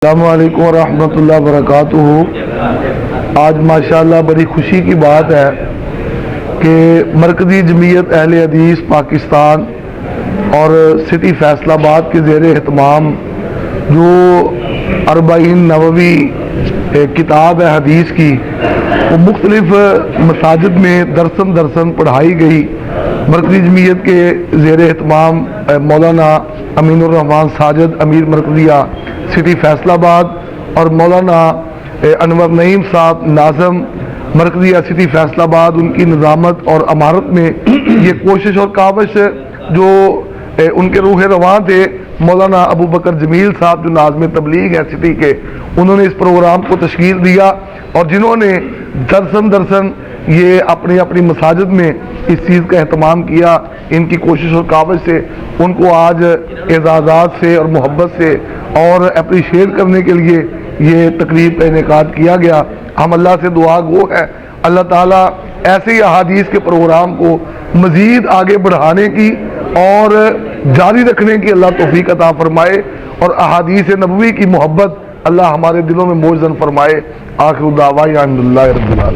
السلام علیکم ورحمۃ اللہ وبرکاتہ۔ آج ماشاءاللہ بڑی خوشی کی بات ہے کہ مرکزی جمعیت اہل حدیث پاکستان اور سٹی فیصل آباد کے زیر اہتمام جو 40 نووی کتاب ہے حدیث کی، وہ مختلف مساجد میں درسن پڑھائی گئی۔ مرکزی جمعیت کے زیر اہتمام مولانا امین الرحمان ساجد امیر مرکزیہ سٹی فیصل آباد اور مولانا انور نعیم صاحب ناظم مرکزیہ سٹی فیصل آباد، ان کی نظامت اور امارت میں یہ کوشش اور کاوش جو ان کے روح رواں تھے، مولانا ابو بکر جمیل صاحب جو ناظم تبلیغ ہے سٹی کے، انہوں نے اس پروگرام کو تشکیل دیا اور جنہوں نے درسن یہ اپنی مساجد میں اس چیز کا اہتمام کیا، ان کی کوشش اور کاوش سے ان کو آج اعزازات سے اور محبت سے اور اپریشیٹ کرنے کے لیے یہ تقریب کا انعقاد کیا گیا۔ ہم اللہ سے دعا گو ہے اللہ تعالیٰ ایسے ہی احادیث کے پروگرام کو مزید آگے بڑھانے کی اور جاری رکھنے کی اللہ توفیق عطا فرمائے، اور احادیث نبوی کی محبت اللہ ہمارے دلوں میں موجزن فرمائے۔ آخر دعوانا الحمدللہ رب العالمین۔